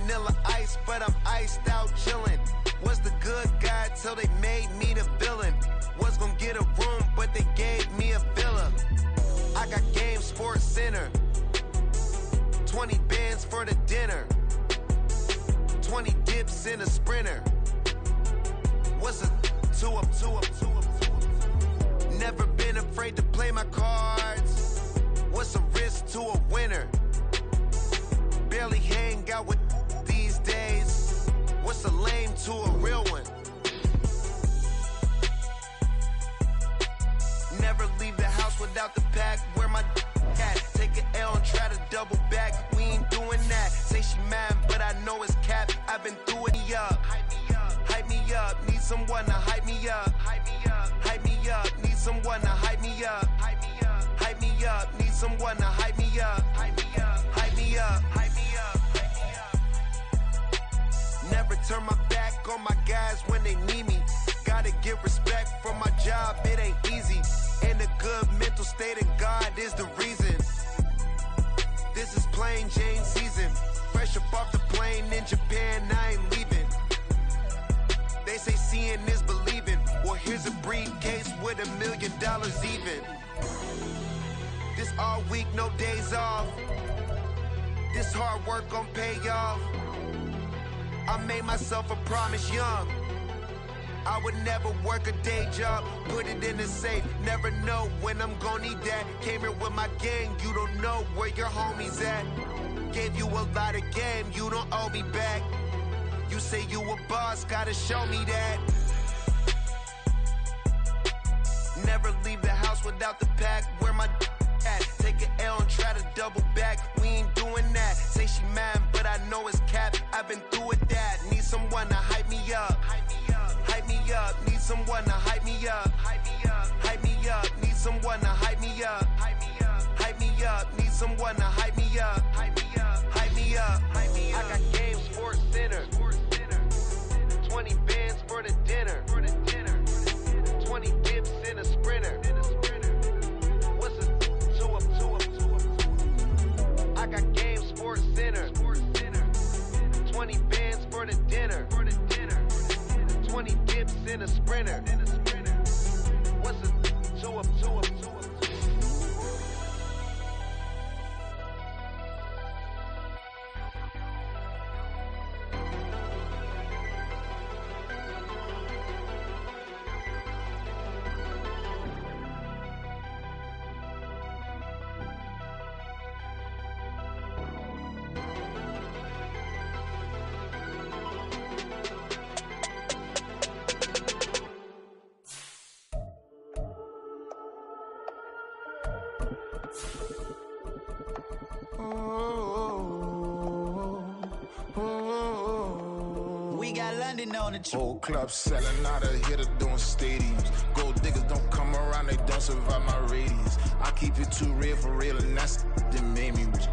vanilla ice, but I'm iced out chillin'. Was the good guy till they made me the villain. Was gonna get a room, but they gave me a villa. I got game, Sports Center. 20 bands for the dinner. 20 dips in a sprinter. What's a two up? Never been afraid to play my cards. What's a risk to a winner? Barely hang out with these days. What's a lame to a real one? Never leave the house without the pack. Where my at? Take an L and try to double back. We ain't doing that. Say she mad, but I know it's cap. I've been through it. Hype me up. Need someone to hype me up. Hype me up. Need someone to hype me up. Hype me up. Need someone to hype me up. Hype me up. Never turn my back on my guys when they need me. Gotta give respect for my job, it ain't easy. In a good mental state of God is the reason. This is plain Jane season. Fresh up off the plane in Japan, I ain't leaving. They say seeing is believing. Well, here's a briefcase with $1 million even. This all week, no days off. This hard work gon' pay off. I made myself a promise young. I would never work a day job, put it in the safe. Never know when I'm gon' need that. Came here with my gang, you don't know where your homies at. Gave you a lot of game, you don't owe me back. You say you a boss, gotta show me that. Never leave the house without the pack. Where my at? Take an L and try to double back. We ain't doing that. Say she mad, but I know it's cap. I've been through it that. Need someone to hype me up. Hype me up. Need someone to hype me up. Hype me up. Need someone to hype me up. Hype me up. Need someone to hype me up. Hype me up. I got game, Sports Center. 20 bands for the dinner. 20 dips in a sprinter. What's a two up? I got game, Sports Center. 20 bands for the dinner. 20 dips in a sprinter. What's a two up? We got London on the Whole club selling out of hitter doing stadiums. Gold diggers don't come around, they don't survive my radius. I keep it too real for real, and that's that made me rich.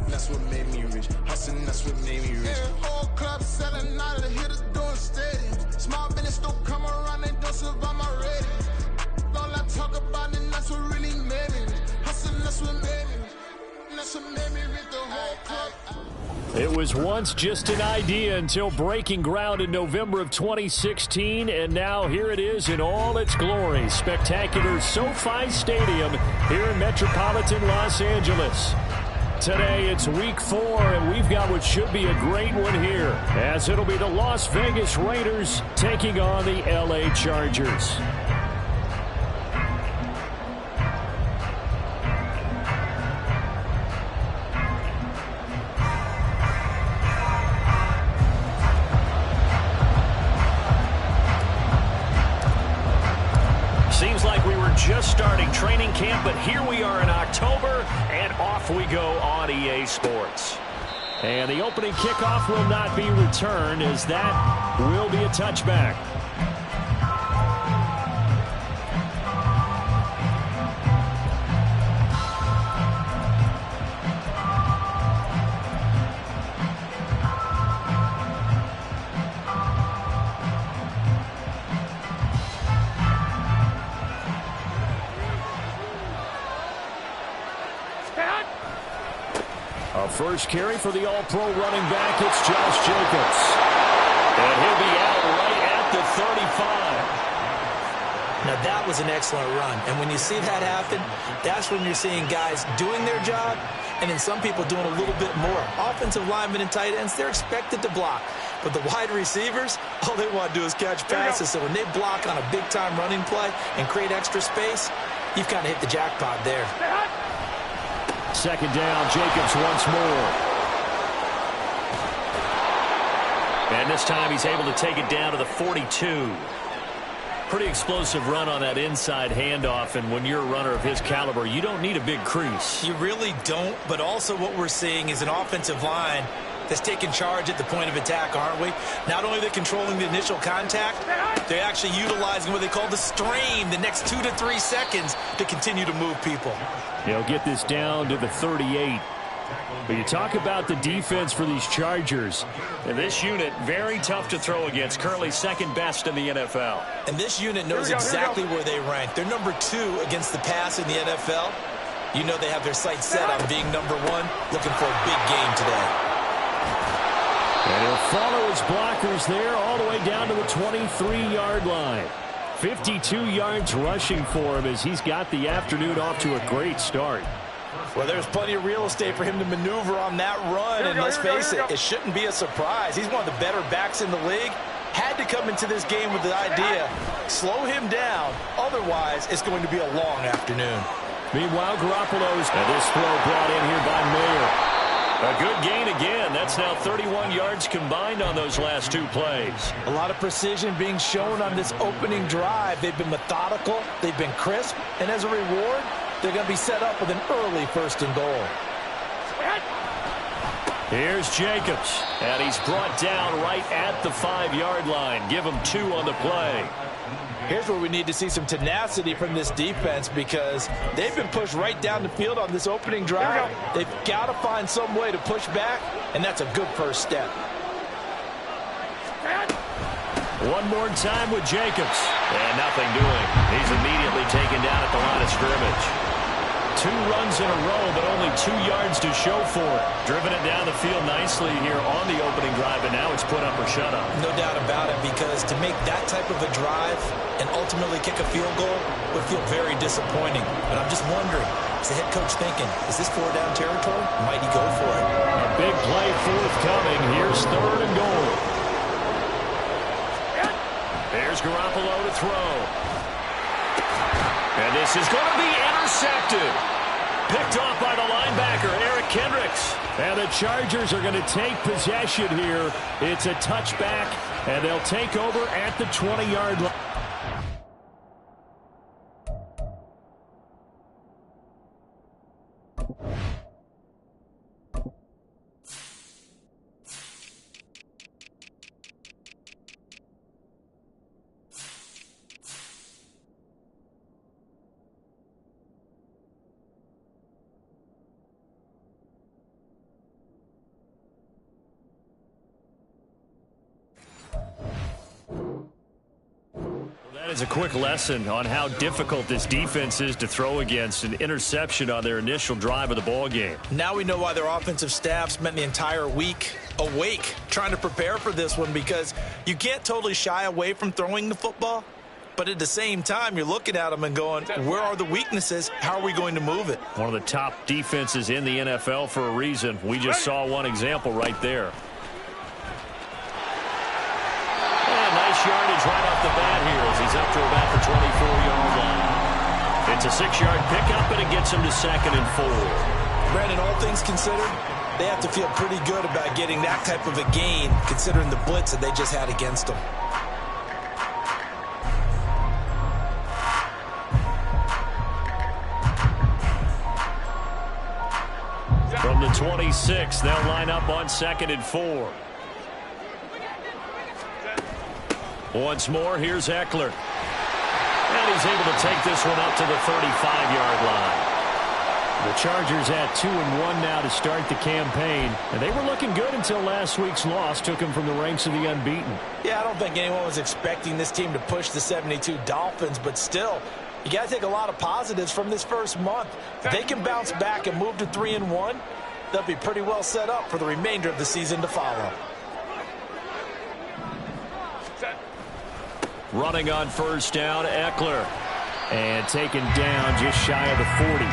That's what made me rich. Hustling, that's what made me rich. Yeah, whole club selling out of hitters doing stadiums. Small business don't come around, they don't survive my radius. All I talk about, and that's what really made me rich. Hustling, that's what made me rich. And that's what made me rich, the whole club. It was once just an idea until breaking ground in November of 2016, and now here it is in all its glory. Spectacular SoFi Stadium here in metropolitan Los Angeles. Today it's week 4, and we've got what should be a great one here, as it'll be the Las Vegas Raiders taking on the LA Chargers. Seems like we were just starting training camp, but here we are in October, and off we go on EA Sports. And the opening kickoff will not be returned, as that will be a touchback. A first carry for the All-Pro running back. It's Josh Jacobs. And he'll be out right at the 35. Now, that was an excellent run. And when you see that happen, that's when you're seeing guys doing their job and then some people doing a little bit more. Offensive linemen and tight ends, they're expected to block. But the wide receivers, all they want to do is catch passes. So when they block on a big-time running play and create extra space, you've kind of hit the jackpot there. Second down, Jacobs once more. And this time he's able to take it down to the 42. Pretty explosive run on that inside handoff, and when you're a runner of his caliber, you don't need a big crease. You really don't, but also what we're seeing is an offensive line that's taking charge at the point of attack, aren't we? Not only are they controlling the initial contact, they're actually utilizing what they call the strain, the next 2 to 3 seconds to continue to move people. He'll get this down to the 38. But you talk about the defense for these Chargers. And this unit, very tough to throw against, currently second best in the NFL. And this unit knows exactly where they rank. They're number 2 against the pass in the NFL. You know they have their sights set on being number 1, looking for a big game today. And he'll follow his blockers there all the way down to the 23-yard line. 52 yards rushing for him as he's got the afternoon off to a great start. Well, there's plenty of real estate for him to maneuver on that run, and let's face it, it shouldn't be a surprise. He's one of the better backs in the league. Had to come into this game with the idea, slow him down, otherwise it's going to be a long afternoon. Meanwhile, Garoppolo's, and this throw brought in here by Mayer. A good gain again. That's now 31 yards combined on those last 2 plays. A lot of precision being shown on this opening drive. They've been methodical, they've been crisp, and as a reward, they're going to be set up with an early 1st and goal. Here's Jacobs, and he's brought down right at the 5-yard line. Give him 2 on the play. Here's where we need to see some tenacity from this defense because they've been pushed right down the field on this opening drive. They've got to find some way to push back, and that's a good first step. One more time with Jacobs, and nothing doing. He's immediately taken down at the line of scrimmage. 2 runs in a row, but only 2 yards to show for it. Driven it down the field nicely here on the opening drive, and now it's put up or shut up. No doubt about it, because to make that type of a drive and ultimately kick a field goal would feel very disappointing. But I'm just wondering, is the head coach thinking, is this 4-down territory? Might he go for it? A big play forthcoming. Here's 3rd and goal. There's Garoppolo to throw. And this is going to be intercepted. Picked off by the linebacker, Eric Kendricks. And the Chargers are going to take possession here. It's a touchback, and they'll take over at the 20-yard line. Is a quick lesson on how difficult this defense is to throw against. An interception on their initial drive of the ball game. Now we know why their offensive staff spent the entire week awake trying to prepare for this one, because you can't totally shy away from throwing the football, but at the same time you're looking at them and going, where are the weaknesses? How are we going to move it? One of the top defenses in the NFL for a reason. We just saw one example right there. Nice yardage right off the bat here as he's up to about the 24-yard line. It's a 6-yard pickup, and it gets him to 2nd and 4. Brandon, all things considered, they have to feel pretty good about getting that type of a gain, considering the blitz that they just had against them. From the 26, they'll line up on 2nd and 4. Once more, here's Eckler. And he's able to take this one up to the 35-yard line. The Chargers at 2-1 now to start the campaign. And they were looking good until last week's loss took them from the ranks of the unbeaten. Yeah, I don't think anyone was expecting this team to push the 72 Dolphins, but still, you got to take a lot of positives from this first month. If they can bounce back and move to 3-1, they'll be pretty well set up for the remainder of the season to follow. Running on first down, Eckler. And taken down just shy of the 40.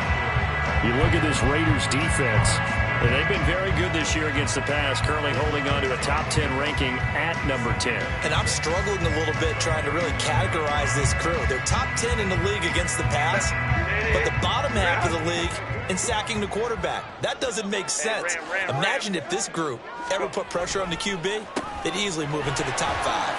You look at this Raiders defense, and they've been very good this year against the pass, currently holding on to a top 10 ranking at number 10. And I'm struggling a little bit trying to really categorize this crew. They're top 10 in the league against the pass, but the bottom half of the league in sacking the quarterback. That doesn't make sense. Imagine if this group ever put pressure on the QB, they'd easily move into the top 5.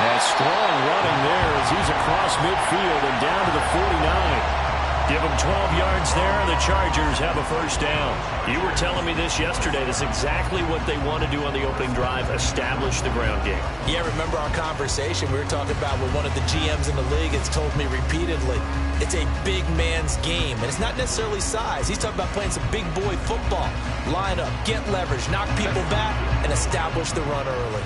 And strong running there as he's across midfield and down to the 49. Give them 12 yards there, and the Chargers have a first down. You were telling me this yesterday. That's exactly what they want to do on the opening drive, establish the ground game. Yeah, remember our conversation we were talking about with one of the GMs in the league has told me repeatedly, it's a big man's game, and it's not necessarily size. He's talking about playing some big boy football. Line up, get leverage, knock people back, and establish the run early.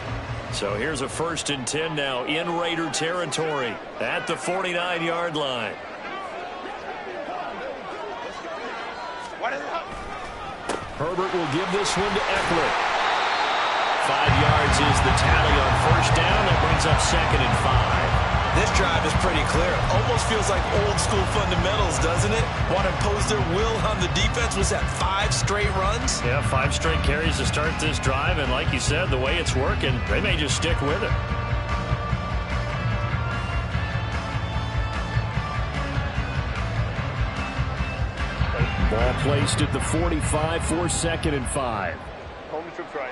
So here's a 1st and 10 now in Raider territory at the 49-yard line. Herbert will give this one to Eckler. 5 yards is the tally on first down. That brings up 2nd and 5. This drive is pretty clear. Almost feels like old school fundamentals, doesn't it? Want to impose their will on the defense. Was that 5 straight runs? Yeah, 5 straight carries to start this drive. And like you said, the way it's working, they may just stick with it. Ball placed at the 45 for 2nd and 5. Home troops right.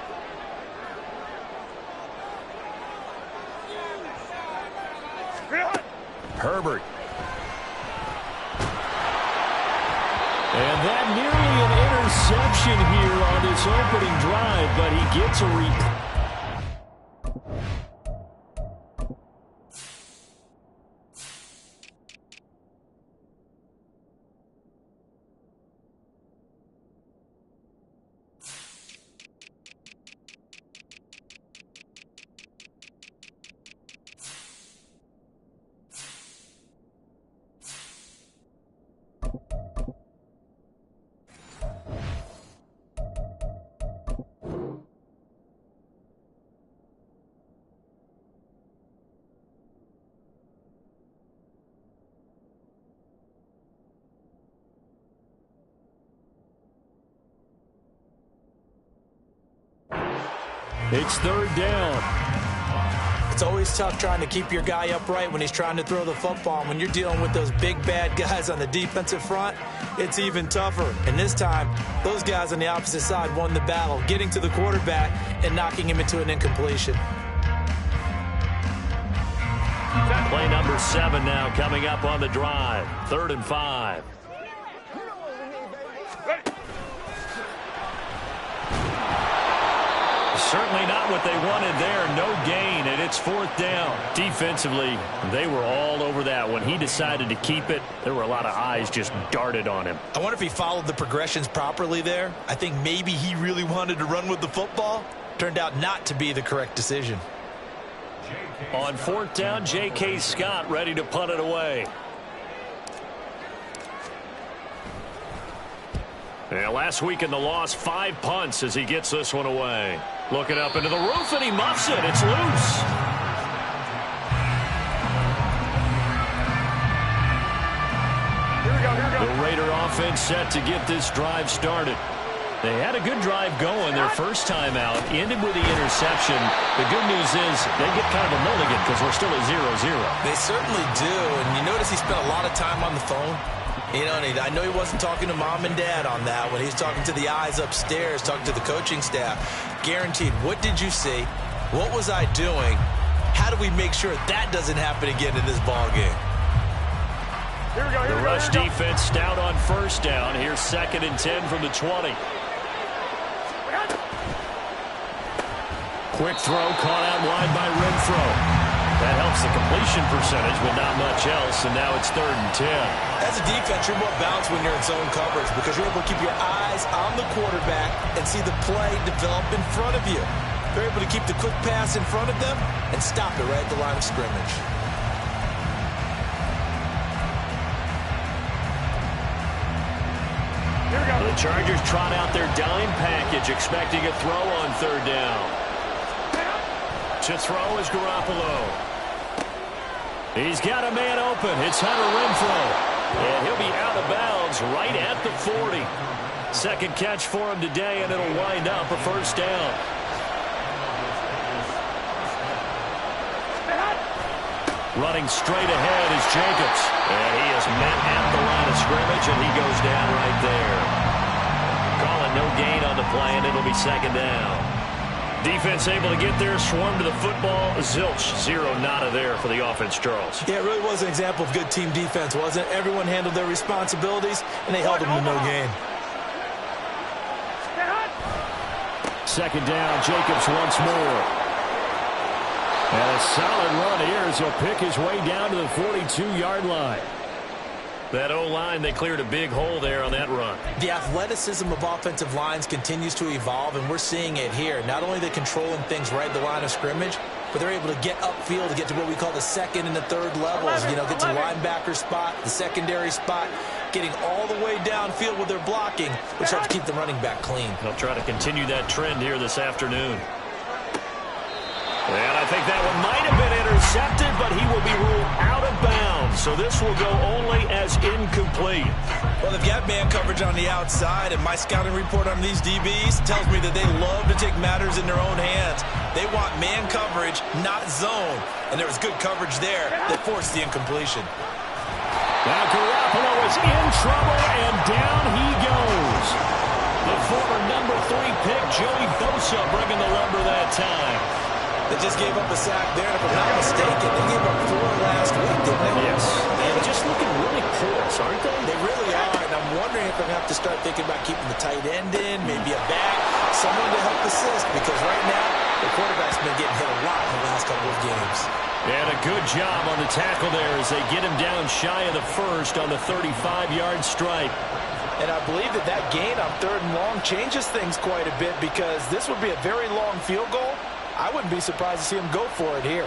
Herbert. And that nearly an interception here on this opening drive, but he gets a It's 3rd down. It's always tough trying to keep your guy upright when he's trying to throw the football. And when you're dealing with those big, bad guys on the defensive front, it's even tougher. And this time, those guys on the opposite side won the battle, getting to the quarterback and knocking him into an incompletion. Play number 7 now coming up on the drive. 3rd and 5. Certainly not what they wanted there. No gain, and it's 4th down. Defensively, they were all over that. When he decided to keep it, there were a lot of eyes just darted on him. I wonder if he followed the progressions properly there. I think maybe he really wanted to run with the football. Turned out not to be the correct decision. On 4th down, J.K. Scott ready to punt it away. Yeah, last week in the loss, 5 punts as he gets this one away. Looking up into the roof, and he muffs it. It's loose. Here we go. The Raider offense set to get this drive started. They had a good drive going their first time out, ended with the interception. The good news is they get kind of a mulligan because we're still at 0-0. They certainly do, and you notice he spent a lot of time on the phone. You know, and I know he wasn't talking to mom and dad on that one. He's talking to the eyes upstairs, talking to the coaching staff. Guaranteed, what did you see? What was I doing? How do we make sure that doesn't happen again in this ball game? Here we go. The rush defense stout on first down. Here's 2nd and 10 from the 20. Quick throw caught out wide by Renfro. That helps the completion percentage, but not much else, and now it's 3rd and 10. As a defense, you're more balanced when you're in zone coverage because you're able to keep your eyes on the quarterback and see the play develop in front of you. They're able to keep the quick pass in front of them and stop it right at the line of scrimmage. Here we go. The The Chargers trot out their dime package, expecting a throw on third down. To throw is Garoppolo. He's got a man open. It's Hunter Renfrow. And he'll be out of bounds right at the 40. Second catch for him today, and it'll wind up a first down. Running straight ahead is Jacobs. And he is met at the line of scrimmage, and he goes down right there. Calling no gain on the play, and it'll be second down. Defense able to get there, swarm to the football. Zilch, zero nada there for the offense, Charles. Yeah, it really was an example of good team defense, wasn't it? Everyone handled their responsibilities, and they held them to no gain. Second down, Jacobs once more. And a solid run here as he'll pick his way down to the 42-yard line. That O-line, they cleared a big hole there on that run. The athleticism of offensive lines continues to evolve, and we're seeing it here. Not only are they controlling things right at the line of scrimmage, but they're able to get upfield to get to what we call the second and the third levels. You know, get to the linebacker spot, the secondary spot, getting all the way downfield with their blocking, which helps keep the running back clean. They'll try to continue that trend here this afternoon. And I think that one might have been intercepted, but he will be ruled out of bounds. So this will go only as incomplete. Well, they've got man coverage on the outside, and my scouting report on these DBs tells me that they love to take matters in their own hands. They want man coverage, not zone. And there was good coverage there that forced the incompletion. Now Garoppolo is in trouble, and down he goes. The former number 3 pick, Joey Bosa, bringing the lumber that time. They just gave up a sack there, and if I'm not mistaken, they gave up 4 last week, didn't they? Yes. And just looking really porous, aren't they? They really are, and I'm wondering if they're going to have to start thinking about keeping the tight end in, maybe a back, someone to help assist, because right now, the quarterback's been getting hit a lot in the last couple of games. And a good job on the tackle there as they get him down shy of the first on the 35-yard strike. And I believe that that gain on third and long changes things quite a bit, because this would be a very long field goal. I wouldn't be surprised to see him go for it here.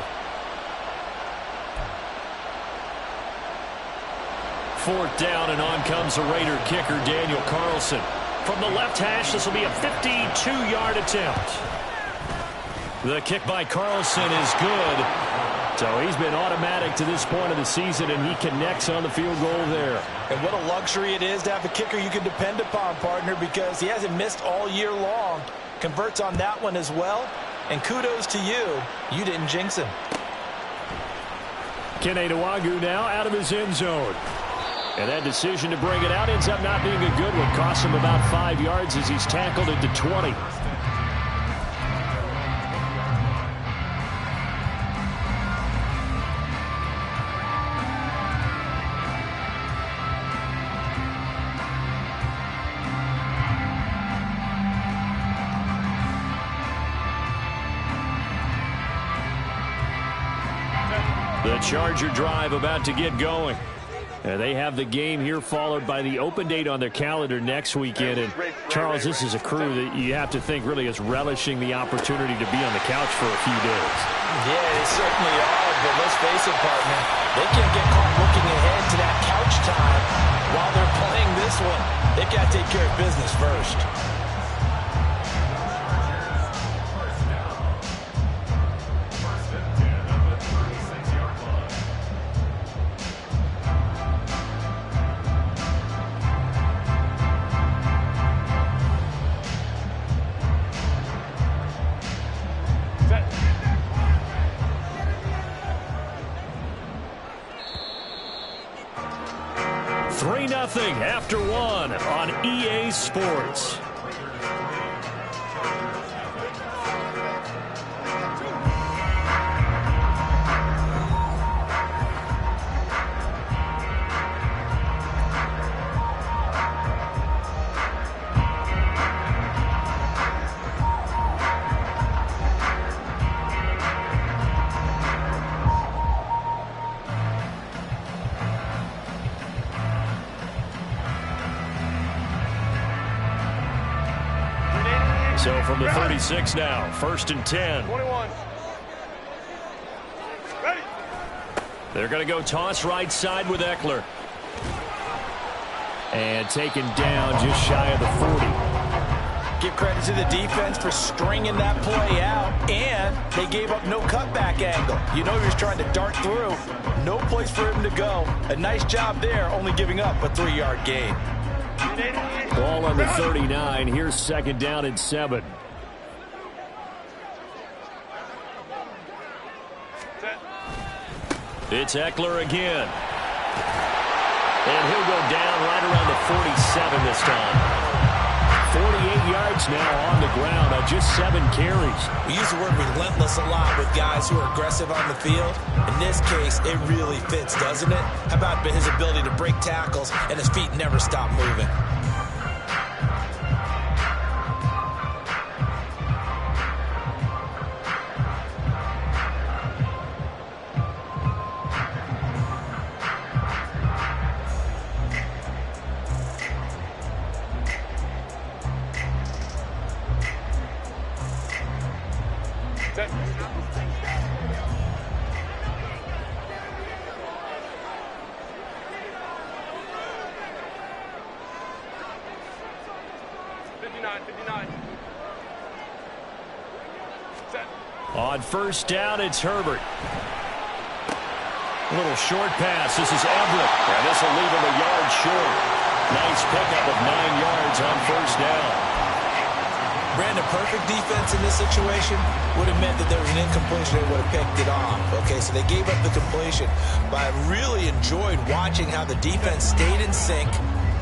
Fourth down, and on comes the Raider kicker, Daniel Carlson. From the left hash, this will be a 52-yard attempt. The kick by Carlson is good. So he's been automatic to this point of the season, and he connects on the field goal there. And what a luxury it is to have a kicker you can depend upon, partner, because he hasn't missed all year long. Converts on that one as well. And kudos to you. You didn't jinx him. Kene Nwangwu now out of his end zone. And that decision to bring it out ends up not being a good one. Costs him about 5 yards as he's tackled at the 20. The Charger drive about to get going. And they have the game here followed by the open date on their calendar next weekend. And Charles, this is a crew that you have to think really is relishing the opportunity to be on the couch for a few days. Yeah, they certainly are, but let's face it, partner. They can't get caught looking ahead to that couch time while they're playing this one. They've got to take care of business first. After one on EA Sports. So from the 36 now, 1st and 10. 21. Ready. They're going to go toss right side with Eckler. And taken down just shy of the 40. Give credit to the defense for stringing that play out, and they gave up no cutback angle. You know he was trying to dart through. No place for him to go. A nice job there, only giving up a 3-yard gain. Ball on the 39. Here's second down and 7. It's Eckler again. And he'll go down right around the 47 this time. 48 yards now on the ground on just 7 carries. We use the word relentless a lot with guys who are aggressive on the field. In this case, it really fits, doesn't it? How about his ability to break tackles and his feet never stop moving? On first down, it's Herbert. A little short pass. This is Everett. And this will leave him a yard short. Nice pickup of 9 yards on first down. Brandon, perfect defense in this situation would have meant that there was an incompletion. They would have picked it off. Okay, so they gave up the completion. But I really enjoyed watching how the defense stayed in sync,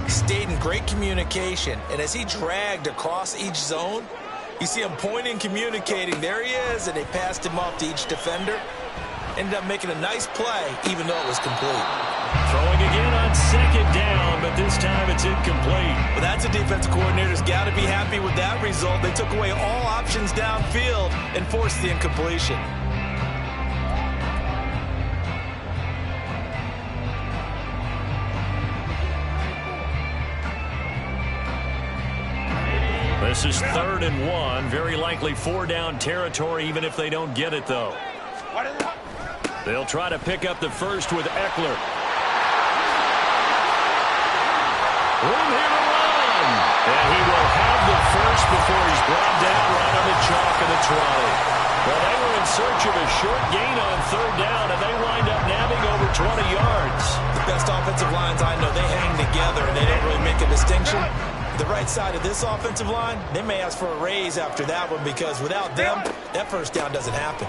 stayed in great communication. And as he dragged across each zone, you see him pointing, communicating. There he is, and they passed him off to each defender. Ended up making a nice play, even though it was complete. Throwing again on second down, but this time it's incomplete. Well, that's a defensive coordinator's got to be happy with that result. They took away all options downfield and forced the incompletion. This is 3rd and 1. Very likely 4-down territory, even if they don't get it, though. They'll try to pick up the first with Eckler. Room here to run. And he will have the first before he's brought down right on the chalk of the 20. Well, they were in search of a short gain on 3rd down, and they wind up nabbing over 20 yards. The best offensive lines I know, they hang together, and they don't really make a distinction. The right side of this offensive line, they may ask for a raise after that one, because without them, that first down doesn't happen.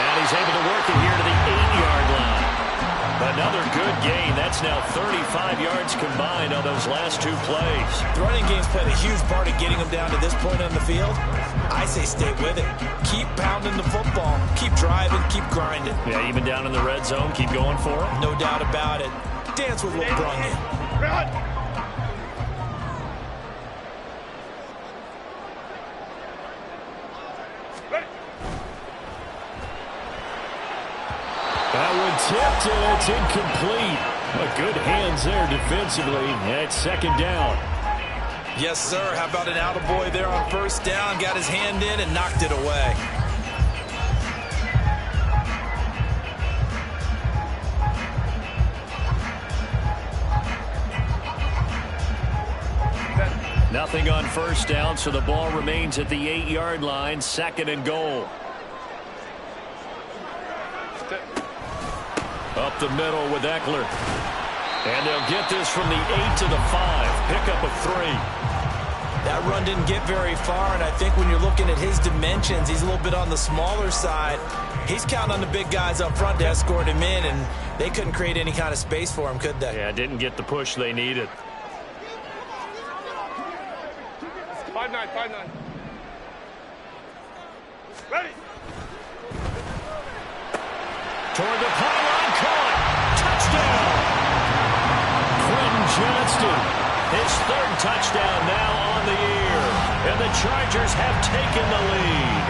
And he's able to work it here to the 8-yard line. Another good gain. That's now 35 yards combined on those last 2 plays. The running game's played a huge part of getting them down to this point on the field. I say stay with it. Keep pounding the football. Keep driving. Keep grinding. Yeah, even down in the red zone, keep going for it. No doubt about it. Dance with what brung you. That one tipped, and it's incomplete. But good hands there defensively. And it's 2nd down. Yes, sir. How about an attaboy there on first down? Got his hand in and knocked it away. Nothing on first down, so the ball remains at the 8-yard line. 2nd and goal. Up the middle with Eckler. And they'll get this from the 8 to the 5. Pickup of 3. That run didn't get very far, and I think when you're looking at his dimensions, he's a little bit on the smaller side. He's counting on the big guys up front to escort him in, and they couldn't create any kind of space for him, could they? Yeah, didn't get the push they needed. 5-9, 5-9. Ready. Toward the pylon, caught. Touchdown. Quentin Johnston, his 3rd touchdown now on the year. And the Chargers have taken the lead.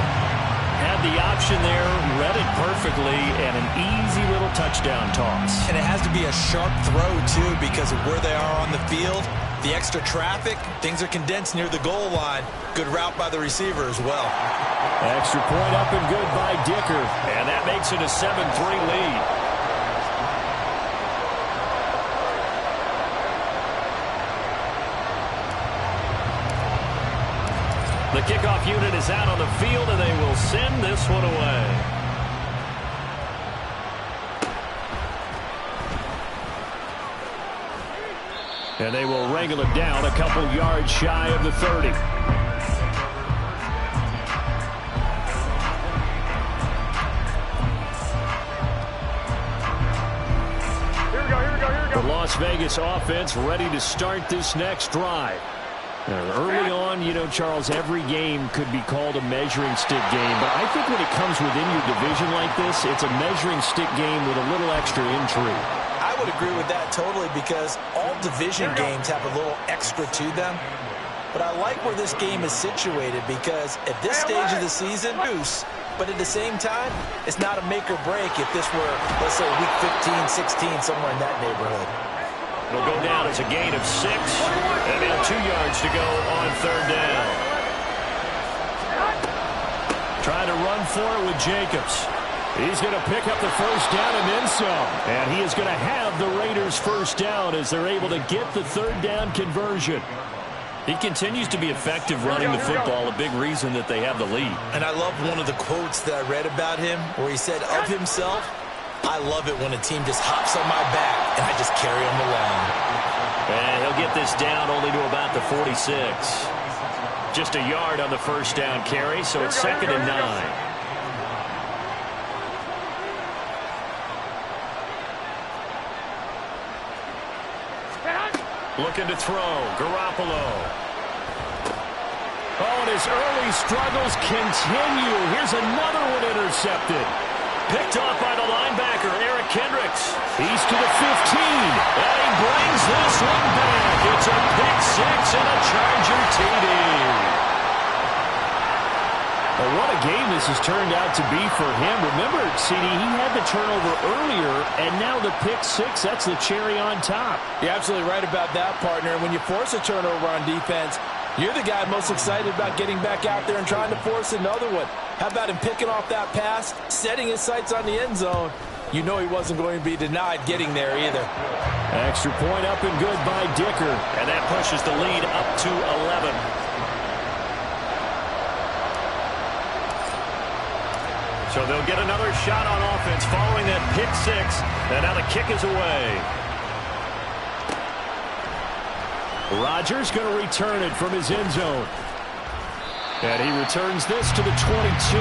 Had the option there, read it perfectly, and an easy little touchdown toss. And it has to be a sharp throw, too, because of where they are on the field. The extra traffic, things are condensed near the goal line. Good route by the receiver as well. Extra point up and good by Dicker. And that makes it a 7-3 lead. The kickoff unit is out on the field, and they will send this one away. And they will wrangle it down a couple yards shy of the 30. Here we go. The Las Vegas offense ready to start this next drive. Early on, you know, Charles, every game could be called a measuring stick game. But I think when it comes within your division like this, it's a measuring stick game with a little extra intrigue. I would agree with that totally because all division games have a little extra to them. But I like where this game is situated because at this stage of the season, but at the same time, it's not a make or break if this were, let's say, week 15, 16, somewhere in that neighborhood. It'll go down as a gain of 6, and now 2 yards to go on third down. Trying to run for it with Jacobs. He's going to pick up the first down and then some. And he is going to have the Raiders first down as they're able to get the third down conversion. He continues to be effective running the football, a big reason that they have the lead. And I love one of the quotes that I read about him where he said of himself, I love it when a team just hops on my back and I just carry them along. And he'll get this down only to about the 46. Just a yard on the first down carry, so it's 2nd and 9. Looking to throw, Garoppolo. Oh, and his early struggles continue. Here's another one intercepted. Picked off by the linebacker, Eric Kendricks. He's to the 15. And he brings this one back. It's a pick 6 and a Charger TD. Well, what a game this has turned out to be for him. Remember, CD, he had the turnover earlier, and now the pick 6, that's the cherry on top. You're absolutely right about that, partner. When you force a turnover on defense, you're the guy most excited about getting back out there and trying to force another one. How about him picking off that pass, setting his sights on the end zone? You know he wasn't going to be denied getting there either. Extra point up and good by Dicker. And that pushes the lead up to 11. So they'll get another shot on offense following that pick 6. And now the kick is away. Rodgers going to return it from his end zone. And he returns this to the 22.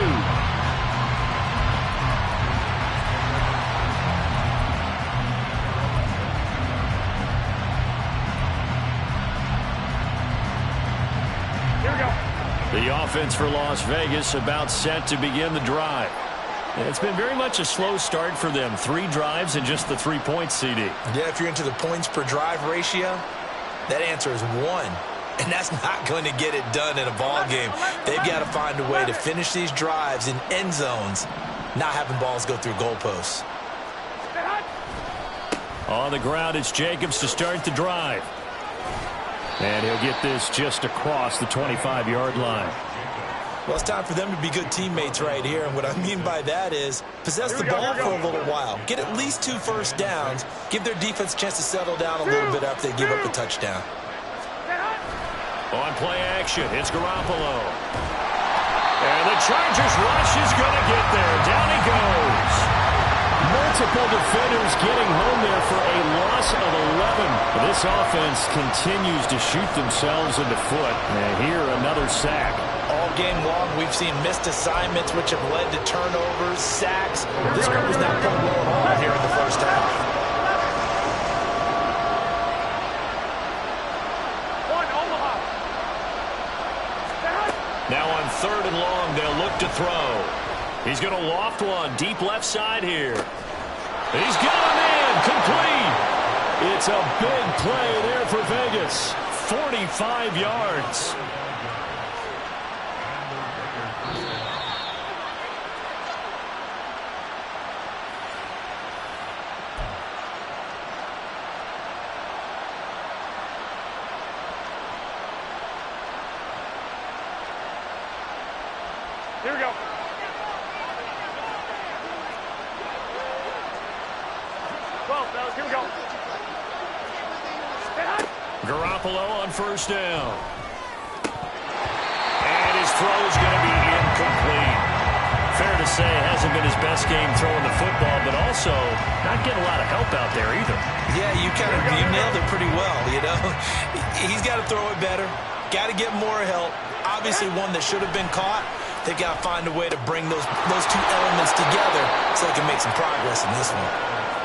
The offense for Las Vegas about set to begin the drive. It's been very much a slow start for them. 3 drives and just the 3 points, CD. Yeah, if you're into the points per drive ratio, that answer is 1. And that's not going to get it done in a ball game. They've got to find a way to finish these drives in end zones, not having balls go through goalposts. On the ground, it's Jacobs to start the drive. And he'll get this just across the 25-yard line. Well, it's time for them to be good teammates right here. And what I mean by that is possess the ball for a little while. Get at least 2 first downs. Give their defense a chance to settle down a little bit after they give up a touchdown. On play action, it's Garoppolo. And the Chargers rush is going to get there. Down he goes. Multiple defenders getting home there for a loss of 11. This offense continues to shoot themselves in the foot. And here, another sack. All game long, we've seen missed assignments, which have led to turnovers, sacks. This group was not playing well at all here in the first half. Now on 3rd and long, they'll look to throw. He's going to loft one deep left side here. He's got him in, complete. It's a big play there for Vegas. 45 yards. Here we go. Well, fellas, here we go. Garoppolo on first down. And his throw is going to be incomplete. Fair to say, hasn't been his best game throwing the football, but also not getting a lot of help out there either. Yeah, you nailed it pretty well, you know. He's got to throw it better. Got to get more help. Obviously, one that should have been caught. They got to find a way to bring those two elements together so they can make some progress in this one.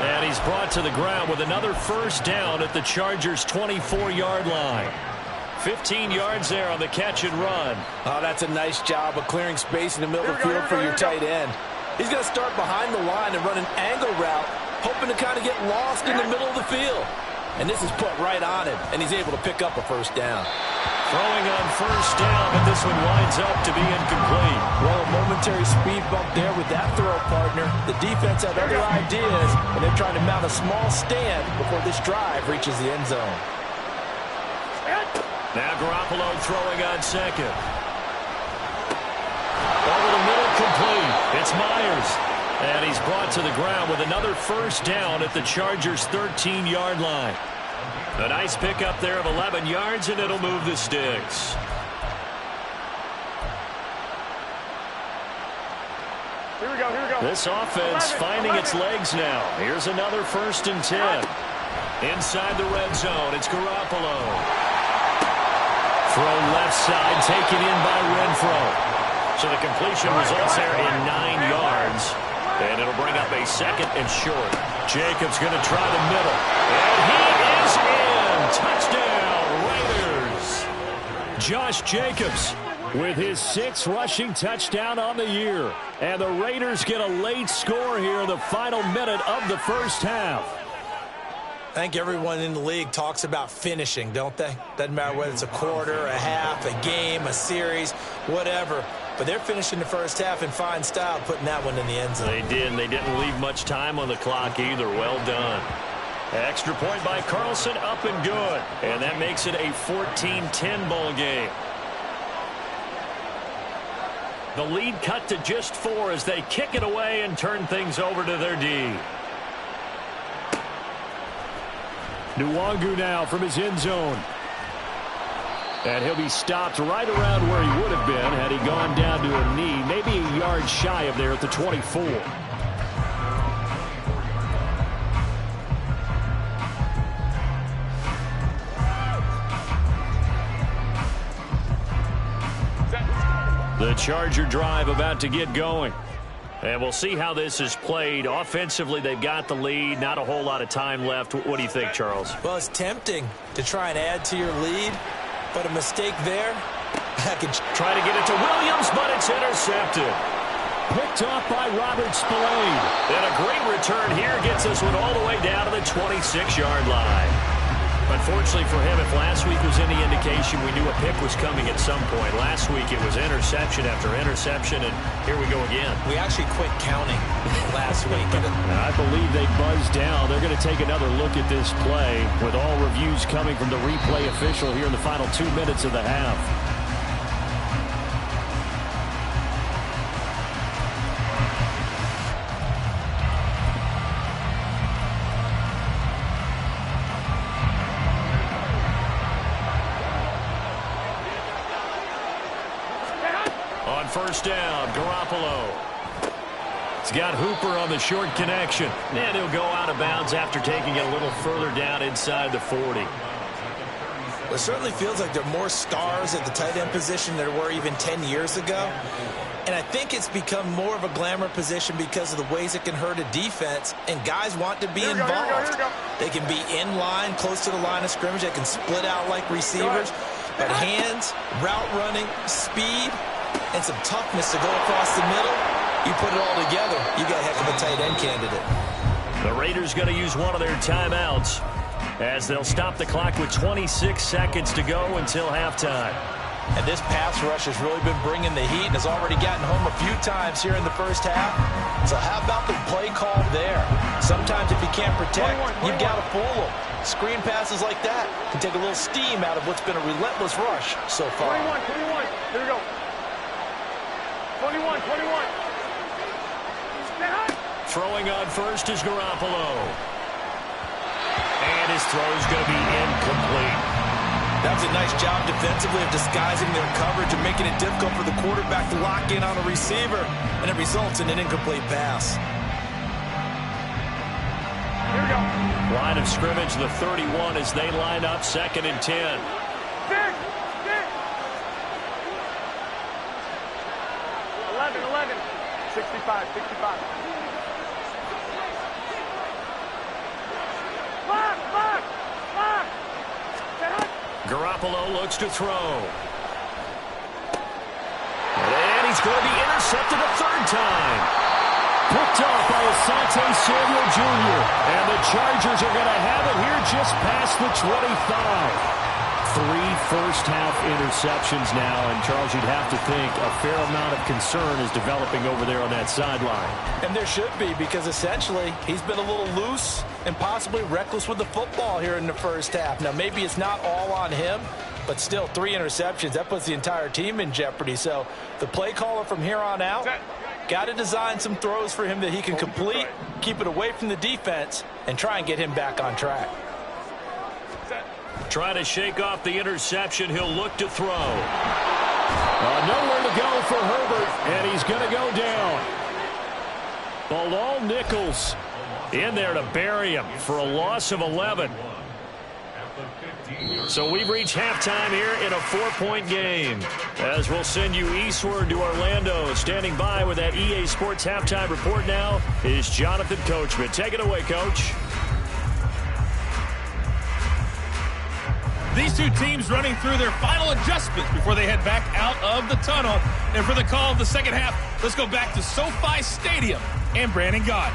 And he's brought to the ground with another first down at the Chargers' 24-yard line. 15 yards there on the catch and run. Oh, that's a nice job of clearing space in the middle of the field for your tight end. He's going to start behind the line and run an angle route, hoping to kind of get lost in the middle of the field. And this is put right on him, and he's able to pick up a first down. Throwing on first down, but this one winds up to be incomplete. Well, a momentary speed bump there with that throw, partner. The defense had other ideas, and they're trying to mount a small stand before this drive reaches the end zone. Now Garoppolo throwing on second. Over the middle, complete. It's Myers. And he's brought to the ground with another first down at the Chargers' 13-yard line. A nice pickup there of 11 yards, and it'll move the sticks. Here we go, here we go. This offense finding its legs now. Here's another 1st and 10. Inside the red zone, it's Garoppolo. Throw left side, taken in by Renfro. So the completion results there in 9 yards. And it'll bring up a 2nd and short. Jacobs going to try the middle. And he is in. Touchdown, Raiders. Josh Jacobs with his 6th rushing touchdown on the year. And the Raiders get a late score here in the final minute of the first half. I think everyone in the league talks about finishing, don't they? Doesn't matter whether it's a quarter, a half, a game, a series, whatever. But they're finishing the first half in fine style, putting that one in the end zone. They did, and they didn't leave much time on the clock either. Well done. Extra point by Carlson, up and good. And that makes it a 14-10 ball game. The lead cut to just 4 as they kick it away and turn things over to their D. Nwangu now from his end zone. And he'll be stopped right around where he would have been had he gone down to a knee, maybe a yard shy of there at the 24. The Charger drive about to get going. And we'll see how this is played. Offensively, they've got the lead. Not a whole lot of time left. What do you think, Charles? Well, it's tempting to try and add to your lead, but a mistake there, I could try to get it to Williams, but it's intercepted. Picked off by Robert Spillane. And a great return here gets this one all the way down to the 26-yard line. Unfortunately for him, if last week was any indication, we knew a pick was coming at some point. Last week it was interception after interception, and here we go again. We actually quit counting last week. I believe they buzzed down. They're going to take another look at this play with all reviews coming from the replay official here in the final 2 minutes of the half. First down, Garoppolo. He's got Hooper on the short connection. And he'll go out of bounds after taking it a little further down inside the 40. It certainly feels like there are more stars at the tight end position than there were even 10 years ago. And I think it's become more of a glamour position because of the ways it can hurt a defense, and guys want to be involved. They can be in line, close to the line of scrimmage. They can split out like receivers. But hands, route running, speed, and some toughness to go across the middle, you put it all together, you got a heck of a tight end candidate. The Raiders going to use one of their timeouts as they'll stop the clock with 26 seconds to go until halftime. And this pass rush has really been bringing the heat and has already gotten home a few times here in the first half. So how about the play call there? Sometimes if you can't protect, you've got to fool them. Screen passes like that can take a little steam out of what's been a relentless rush so far. 21, here we go. 21. Throwing on first is Garoppolo. And his throw is going to be incomplete. That was a nice job defensively of disguising their coverage and making it difficult for the quarterback to lock in on a receiver, and it results in an incomplete pass. Here we go. Line of scrimmage, the 31 as they line up, 2nd and 10. 6. 11. 65. Lock. Garoppolo looks to throw. And he's going to be intercepted a 3rd time. Picked off by Asante Samuel Jr. And the Chargers are going to have it here just past the 25. 3 first-half interceptions now, and Charles, you'd have to think a fair amount of concern is developing over there on that sideline. And there should be, because essentially he's been a little loose and possibly reckless with the football here in the first half. Now, maybe it's not all on him, but still 3 interceptions. That puts the entire team in jeopardy. So the play caller from here on out got to design some throws for him that he can complete, keep it away from the defense, and try and get him back on track. Trying to shake off the interception. He'll look to throw. Nowhere to go for Herbert, and he's going to go down. Bilal Nichols in there to bury him for a loss of 11. So we've reached halftime here in a 4-point game. As we'll send you eastward to Orlando. Standing by with that EA Sports halftime report now is Jonathan Coachman. Take it away, Coach. These two teams running through their final adjustments before they head back out of the tunnel. And for the call of the second half, let's go back to SoFi Stadium and Brandon Gott.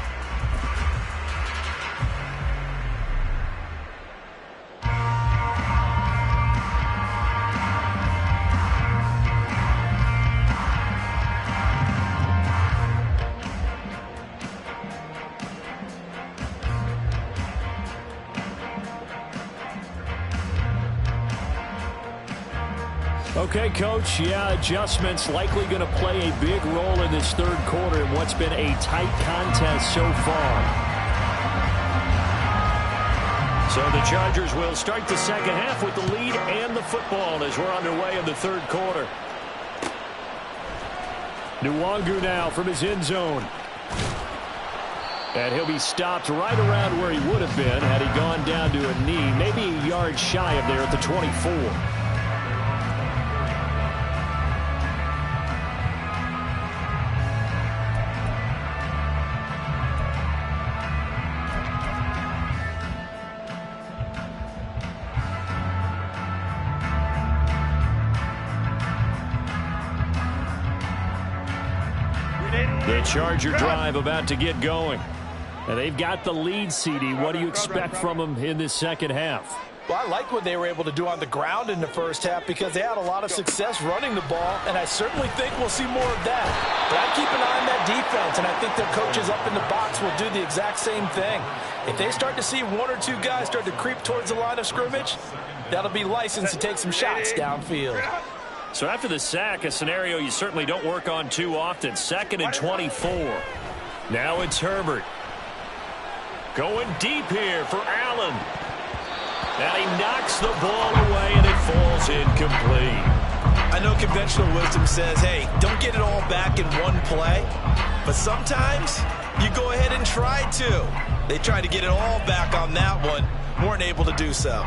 Okay, Coach, adjustments likely going to play a big role in this 3rd quarter in what's been a tight contest so far. So the Chargers will start the second half with the lead and the football as we're underway in the 3rd quarter. Nwangu now from his end zone. And he'll be stopped right around where he would have been had he gone down to a knee, maybe a yard shy of there at the 24. The Charger drive about to get going. And they've got the lead, CD. What do you expect from them in this second half? Well, I like what they were able to do on the ground in the first half because they had a lot of success running the ball, and I certainly think we'll see more of that. But I keep an eye on that defense, and I think their coaches up in the box will do the exact same thing. If they start to see 1 or 2 guys start to creep towards the line of scrimmage, that'll be licensed to take some shots downfield. So after the sack, a scenario you certainly don't work on too often. 2nd and 24. Now it's Herbert. Going deep here for Allen. And he knocks the ball away, and it falls incomplete. I know conventional wisdom says, hey, don't get it all back in one play. But sometimes you go ahead and try to. They tried to get it all back on that one. Weren't able to do so.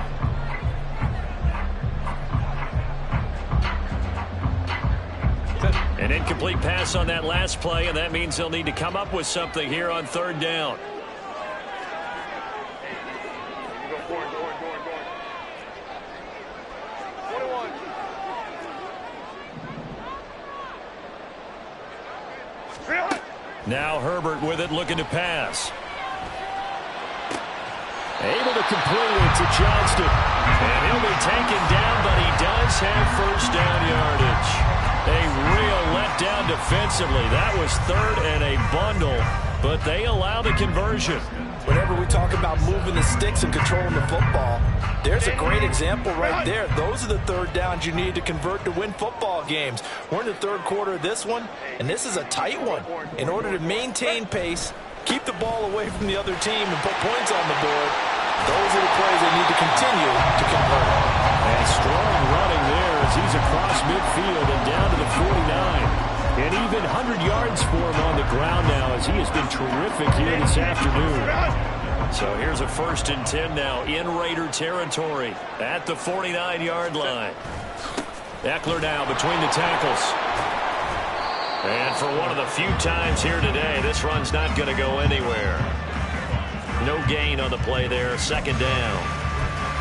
An incomplete pass on that last play, and that means they'll need to come up with something here on 3rd down. Now Herbert with it, looking to pass. Able to complete it to Johnston. And he'll be taken down, but he does have first down yardage. A real letdown defensively. That was 3rd and a bundle, but they allow the conversion. Whenever we talk about moving the sticks and controlling the football, there's a great example right there. Those are the 3rd downs you need to convert to win football games. We're in the 3rd quarter of this one, and this is a tight one. In order to maintain pace, keep the ball away from the other team, and put points on the board, those are the plays they need to continue to convert. And Strong running there as he's across midfield and down to the 49. And even 100 yards for him on the ground now as he has been terrific here this afternoon. So here's a 1st and 10 now in Raider territory at the 49-yard line. Eckler now between the tackles. And for one of the few times here today, this run's not going to go anywhere. No gain on the play there, 2nd down.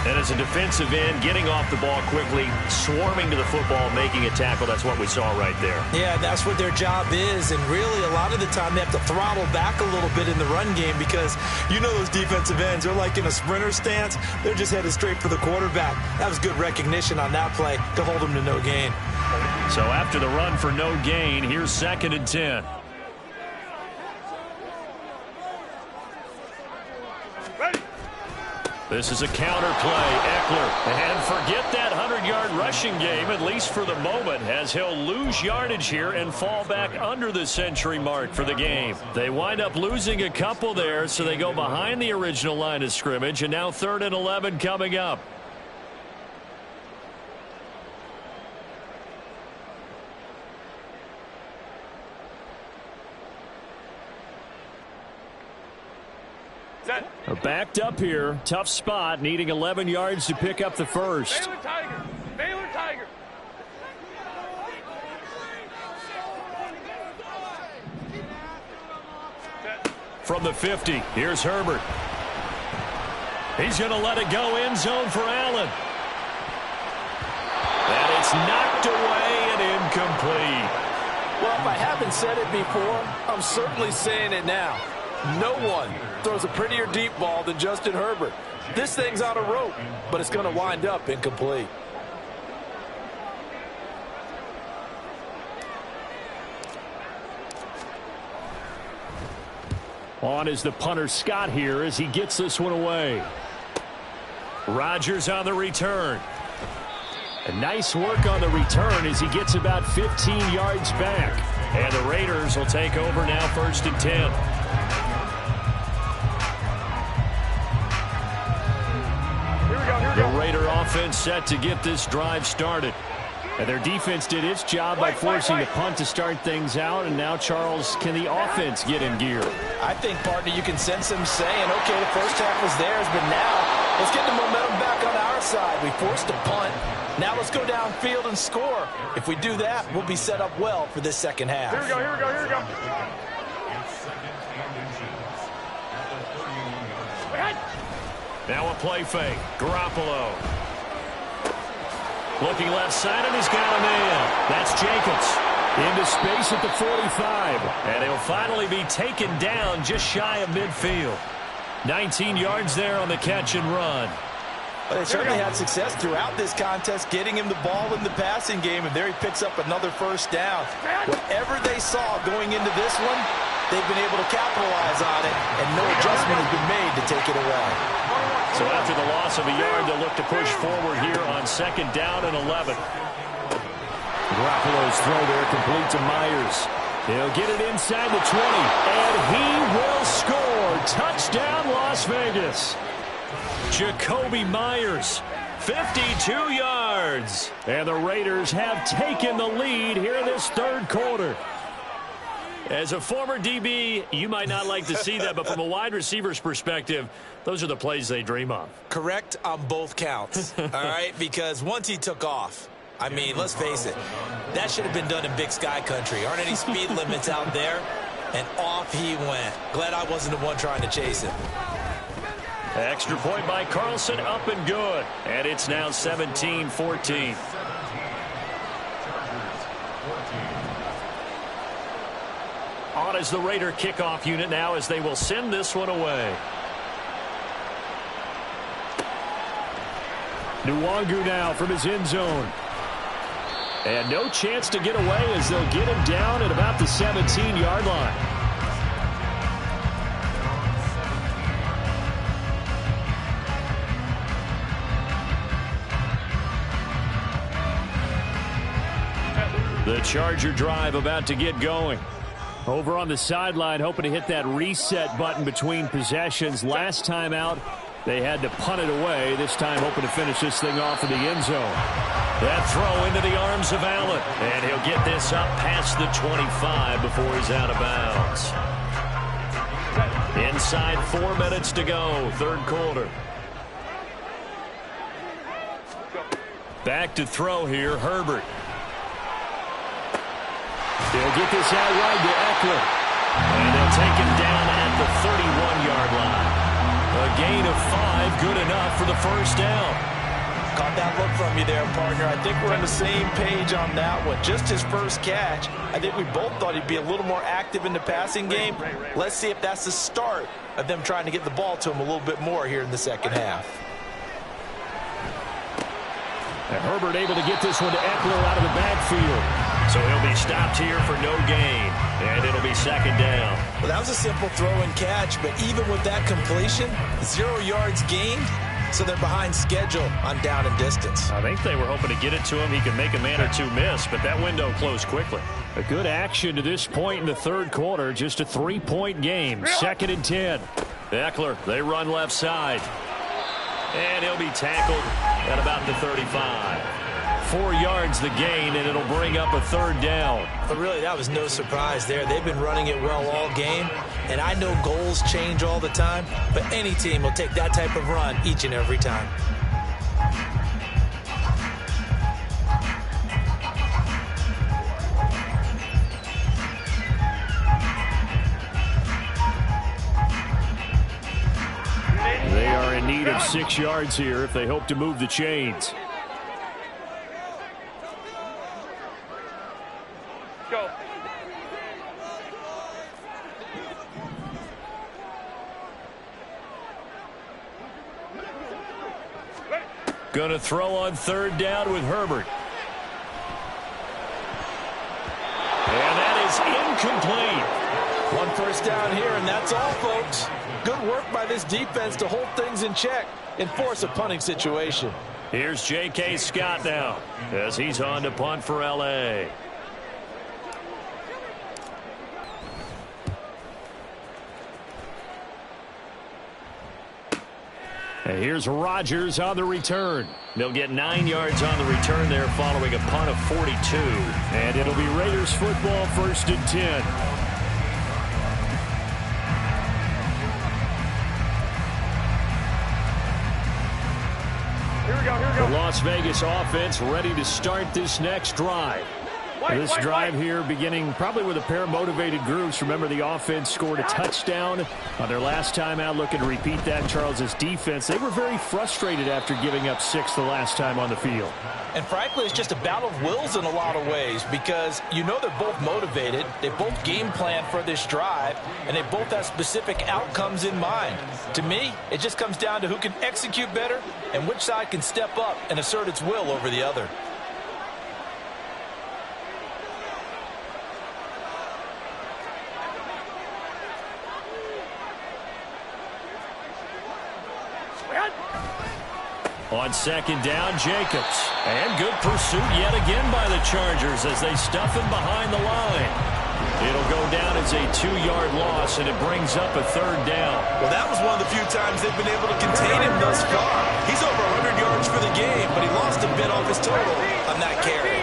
And as a defensive end, getting off the ball quickly, swarming to the football, making a tackle, that's what we saw right there. Yeah, that's what their job is. And really, a lot of the time, they have to throttle back a little bit in the run game because you know those defensive ends, they're like in a sprinter stance. They're just headed straight for the quarterback. That was good recognition on that play to hold them to no gain. So after the run for no gain, here's 2nd and 10. This is a counter play. Eckler. And forget that 100-yard rushing game, at least for the moment, as he'll lose yardage here and fall back under the century mark for the game. They wind up losing a couple there, so they go behind the original line of scrimmage, and now 3rd and 11 coming up. Backed up here. Tough spot. Needing 11 yards to pick up the first. Baylor Tiger. Baylor Tiger. From the 50, here's Herbert. He's going to let it go end zone for Allen. And it's knocked away and incomplete. Well, if I haven't said it before, I'm certainly saying it now. No one throws a prettier deep ball than Justin Herbert. This thing's on a rope, but it's going to wind up incomplete. On is the punter Scott here as he gets this one away. Rodgers on the return. A nice work on the return as he gets about 15 yards back. And the Raiders will take over now 1st and 10. The Raider offense set to get this drive started. And their defense did its job by forcing the punt to start things out. And now, Charles, can the offense get in gear? I think, partner, you can sense them saying, okay, the first half was theirs, but now let's get the momentum back on our side. We forced a punt. Now let's go downfield and score. If we do that, we'll be set up well for this second half. Here we go, here we go, here we go. Now a play fake. Garoppolo. Looking left side, and he's got a man. That's Jacobs. Into space at the 45. And he'll finally be taken down just shy of midfield. 19 yards there on the catch and run. Well, they certainly had success throughout this contest, getting him the ball in the passing game, and there he picks up another 1st down. Whatever they saw going into this one, they've been able to capitalize on it, and no adjustment has been made to take it away. So after the loss of a yard, they'll look to push forward here on 2nd down and 11. Garoppolo's throw there complete to Myers. He'll get it inside the 20, and he will score. Touchdown, Las Vegas. Jacoby Myers, 52 yards. And the Raiders have taken the lead here in this 3rd quarter. As a former DB, you might not like to see that, but from a wide receiver's perspective, those are the plays they dream of. Correct on both counts, all right? Because once he took off, I mean, let's face it, that should have been done in Big Sky Country. Aren't any speed limits out there? And off he went. Glad I wasn't the one trying to chase him. Extra point by Carlson, up and good. And it's now 17-14. On is the Raider kickoff unit now as they will send this one away. Nwangu now from his end zone. And no chance to get away as they'll get him down at about the 17-yard line. The Charger drive about to get going. Over on the sideline, hoping to hit that reset button between possessions. Last time out, They had to punt it away, this time hoping to finish this thing off in the end zone. That throw into the arms of Allen. And he'll get this up past the 25 before he's out of bounds. Inside 4 minutes to go, third quarter. Back to throw here, Herbert. They'll get this out wide to Eckler. And they'll take him down at the 31-yard line. A gain of 5, good enough for the first down. Caught that look from you there, partner. I think we're on the same page on that one. Just his first catch. I think we both thought he'd be a little more active in the passing game. Let's see if that's the start of them trying to get the ball to him a little bit more here in the second half. And Herbert able to get this one to Eckler out of the backfield. So he'll be stopped here for no gain. And it'll be second down. Well, that was a simple throw and catch, but even with that completion, 0 yards gained. So they're behind schedule on down and distance. I think they were hoping to get it to him. He could make a man or two miss, but that window closed quickly. A good action to this point in the third quarter. Just a 3-point game. Second and 10. Eckler, they run left side. And he'll be tackled at about the 35. 4 yards the gain, and it'll bring up a third down. But really, that was no surprise there. They've been running it well all game, and I know goals change all the time, but any team will take that type of run each and every time. They are in need of 6 yards here if they hope to move the chains. Go. Gonna throw on third down with Herbert. And that is incomplete. 1 first down here, and that's all, folks. Good work by this defense to hold things in check and force a punting situation. Here's J.K. Scott now as he's on to punt for L.A. And here's Rodgers on the return. They'll get 9 yards on the return there following a punt of 42. And it'll be Raiders football, first and 10. Here we go. The Las Vegas offense ready to start this next drive. This drive here beginning probably with a pair of motivated groups. Remember, the offense scored a touchdown on their last time out. Looking to repeat that. Charles's defense, they were very frustrated after giving up 6 the last time on the field. And frankly, it's just a battle of wills in a lot of ways because you know they're both motivated. They both game plan for this drive, and they both have specific outcomes in mind. To me, it just comes down to who can execute better and which side can step up and assert its will over the other. On second down, Jacobs. And good pursuit yet again by the Chargers as they stuff him behind the line. It'll go down as a 2-yard loss, and it brings up a third down. Well, that was one of the few times they've been able to contain him thus far. He's over 100 yards for the game, but he lost a bit off his total on that carry.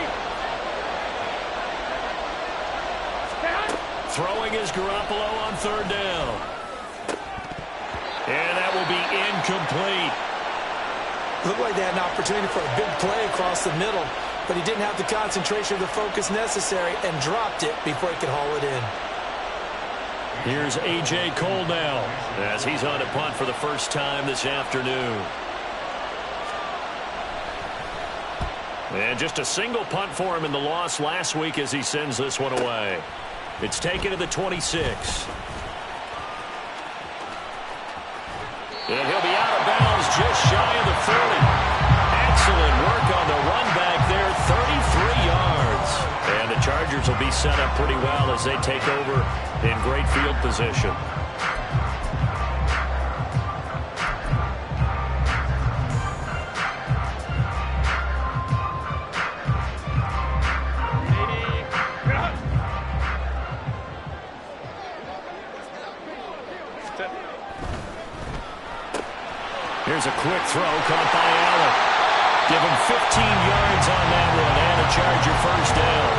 Throwing is Garoppolo on third down. And that will be incomplete. Looked like they had an opportunity for a big play across the middle, but he didn't have the concentration or the focus necessary and dropped it before he could haul it in. Here's A.J. Cole now as he's on to punt for the first time this afternoon. And just a single punt for him in the loss last week as he sends this one away. It's taken to the 26. And he'll be out of bounds just shy of the 30. Excellent work on the run back there, 33 yards. And the Chargers will be set up pretty well as they take over in great field position. Here's a quick throw caught by Allen. Give him 15 yards on that one and a Charger first down.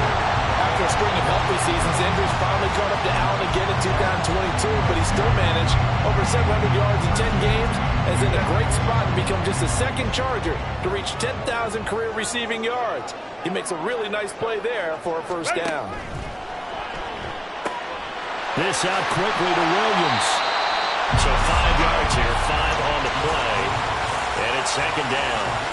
After a string of healthy seasons, injuries finally caught up to Allen again in 2022, but he still managed over 700 yards in 10 games and is in a great spot to become just the second Charger to reach 10,000 career receiving yards. He makes a really nice play there for a first down. This out quickly to Williams. So 5 yards here, 5 on the play, and it's second down.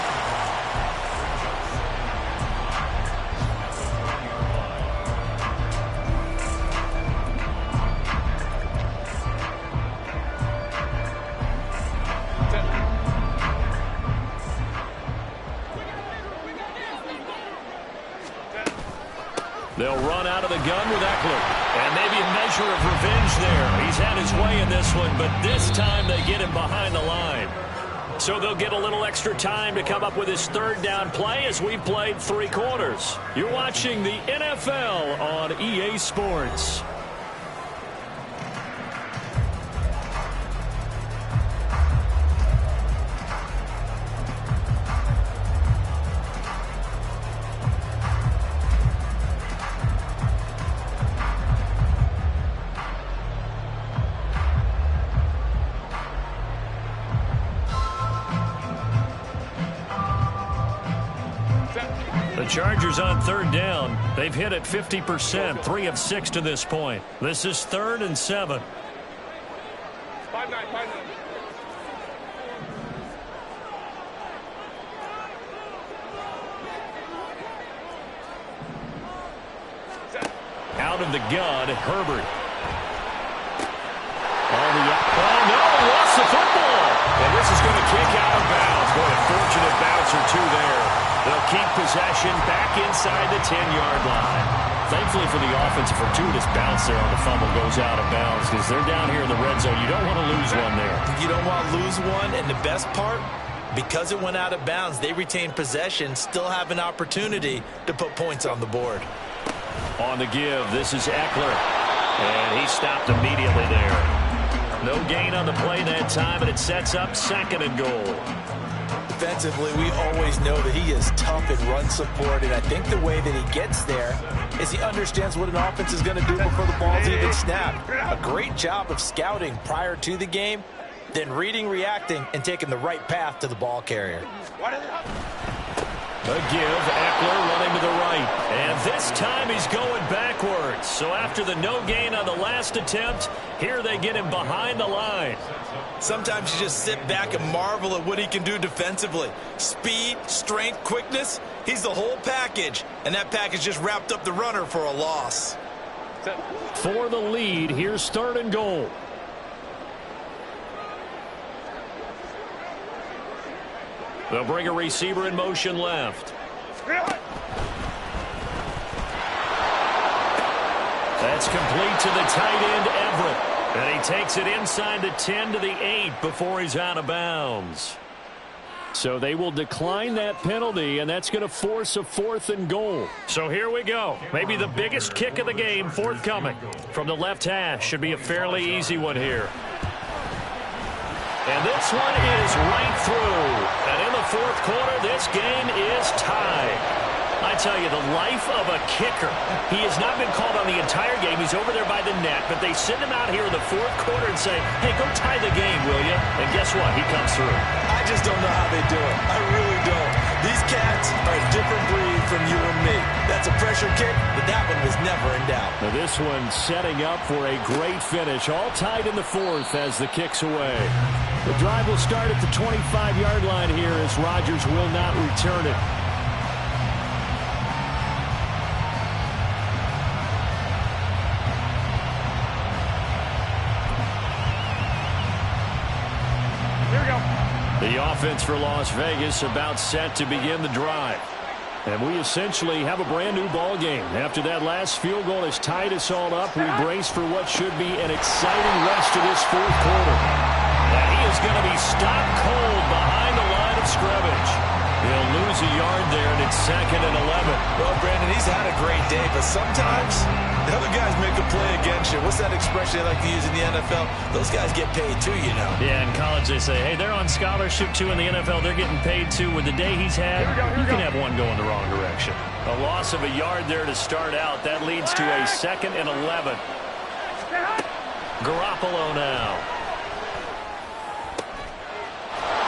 They'll run out of the gun with Eckler. And maybe a measure of revenge there. He's had his way in this one, but this time they get him behind the line. So they'll get a little extra time to come up with his third down play as we played 3 quarters. You're watching the NFL on EA Sports. Chargers on third down. They've hit it 50%, 3 of 6 to this point. This is 3rd and 7. 5-9. Out of the gun, Herbert. Oh, no, lost the football. And this is going to kick out of bounds. Boy, a fortunate bounce or two there. They'll keep possession back inside the 10-yard line. Thankfully for the offense, a fortuitous bounce there on the fumble goes out of bounds because they're down here in the red zone. You don't want to lose one there. You don't want to lose one, and the best part, because it went out of bounds, they retain possession, still have an opportunity to put points on the board. On the give, this is Eckler. And he stopped immediately there. No gain on the play that time, and it sets up 2nd and goal. Defensively, we always know that he is tough in run support, and I think the way that he gets there is he understands what an offense is going to do before the ball's even snapped. A great job of scouting prior to the game, then reading, reacting, and taking the right path to the ball carrier. A give, Eckler running to the right. And this time he's going backwards. So after the no gain on the last attempt, here they get him behind the line. Sometimes you just sit back and marvel at what he can do defensively. Speed, strength, quickness, he's the whole package. And that package just wrapped up the runner for a loss. For the lead, here's 3rd and goal. They'll bring a receiver in motion left. That's complete to the tight end, Everett. And he takes it inside the 10 to the 8 before he's out of bounds. So they will decline that penalty, and that's going to force a 4th and goal. So here we go. Maybe the biggest kick of the game forthcoming. From the left hash, should be a fairly easy one here. And this one is right through. And in the 4th quarter, this game is tied. I tell you, the life of a kicker. He has not been called on the entire game. He's over there by the net, but they send him out here in the 4th quarter and say, hey, go tie the game, will you? And guess what? He comes through. I just don't know how they do it. I really don't. These cats are a different breed from you and me. That's a pressure kick, but that one was never in doubt. Now this one setting up for a great finish. All tied in the 4th as the kick's away. The drive will start at the 25-yard line here as Rodgers will not return it. The offense for Las Vegas about set to begin the drive. And we essentially have a brand new ball game. After that last field goal has tied us all up, we brace for what should be an exciting rest of this 4th quarter. And he is going to be stopped cold behind the line of scrimmage. He'll lose a yard there, and it's 2nd and 11. Well, Brandon, he's had a great day, but sometimes the other guys make a play against you. What's that expression they like to use in the NFL? Those guys get paid too, you know. Yeah, in college they say, hey, they're on scholarship too. In the NFL, they're getting paid too. With the day he's had, you can have one go in the wrong direction. A loss of a yard there to start out. That leads to a 2nd and 11. Garoppolo now.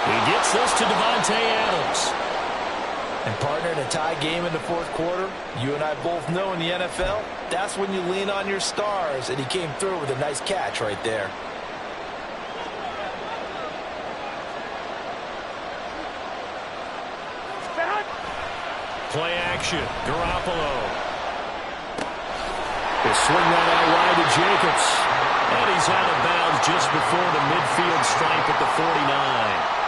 He gets this to Devontae Adams. And partner, in a tie game in the fourth quarter, you and I both know in the NFL, that's when you lean on your stars, and he came through with a nice catch right there. Play action. Garoppolo. They swing that out wide to Jacobs. And he's out of bounds just before the midfield stripe at the 49.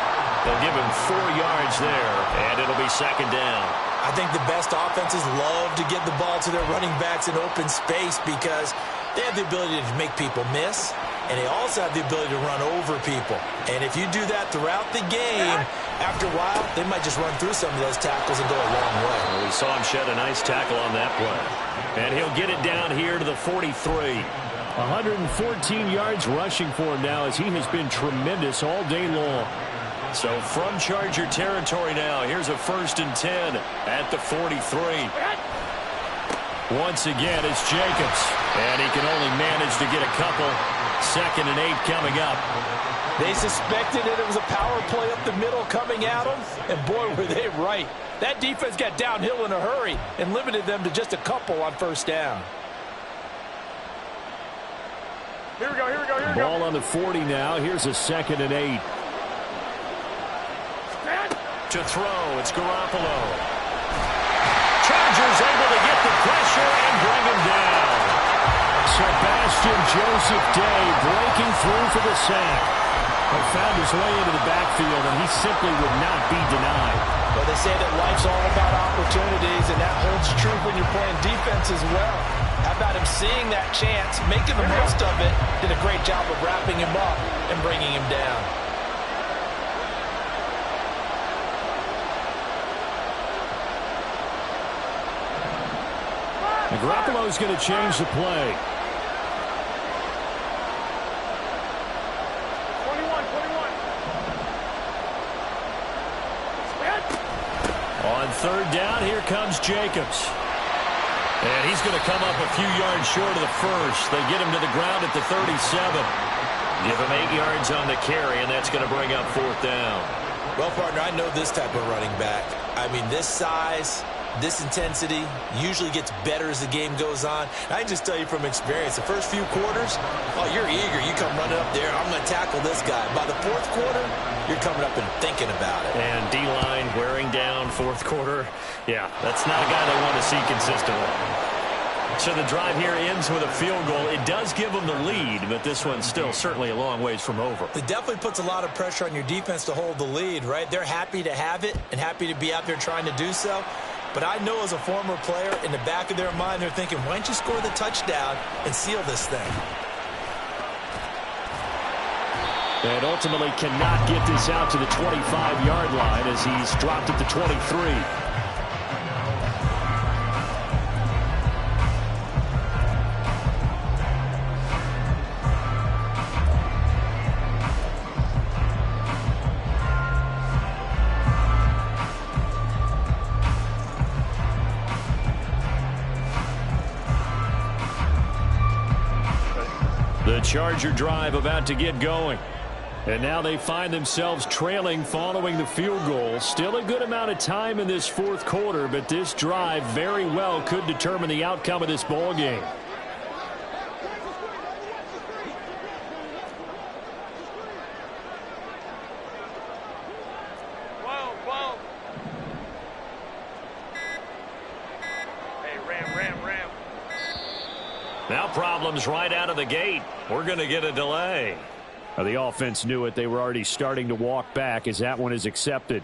They'll give him 4 yards there, and it'll be 2nd down. I think the best offenses love to get the ball to their running backs in open space because they have the ability to make people miss, and they also have the ability to run over people. And if you do that throughout the game, after a while, they might just run through some of those tackles and go a long way. Well, we saw him shed a nice tackle on that play. And he'll get it down here to the 43. 114 yards rushing for him now as he has been tremendous all day long. So from Charger territory now, here's a 1st and 10 at the 43. Once again, it's Jacobs. And he can only manage to get a couple. 2nd and 8 coming up. They suspected that it was a power play up the middle coming at them, and boy, were they right. That defense got downhill in a hurry and limited them to just a couple on 1st down. Here we go. Ball on the 40 now. Here's a 2nd and 8. To throw, it's Garoppolo. Chargers able to get the pressure and bring him down. Sebastian Joseph Day breaking through for the sack. He found his way into the backfield, and he simply would not be denied. Well, they say that life's all about opportunities, and that holds true when you're playing defense as well. How about him seeing that chance, making the most of it, did a great job of wrapping him up and bringing him down. Garoppolo's going to change the play. 21. On 3rd down, here comes Jacobs. And he's going to come up a few yards short of the first. They get him to the ground at the 37. Give him 8 yards on the carry, and that's going to bring up 4th down. Well, partner, I know this type of running back. I mean, this size, this intensity usually gets better as the game goes on. I can just tell you from experience, the first few quarters, oh, you're eager. You come running up there, I'm going to tackle this guy. By the 4th quarter, you're coming up and thinking about it. And D-line wearing down 4th quarter. Yeah, that's not a guy they want to see consistently. So the drive here ends with a field goal. It does give them the lead, but this one's still certainly a long ways from over. It definitely puts a lot of pressure on your defense to hold the lead, right? They're happy to have it and happy to be out there trying to do so. But I know as a former player, in the back of their mind, they're thinking, why don't you score the touchdown and seal this thing? And ultimately cannot get this out to the 25-yard line as he's dropped at the 23. The Charger drive about to get going. And now they find themselves trailing following the field goal. Still a good amount of time in this 4th quarter, but this drive very well could determine the outcome of this ball game. Now problems right out of the gate. We're going to get a delay. The offense knew it. They were already starting to walk back as that one is accepted.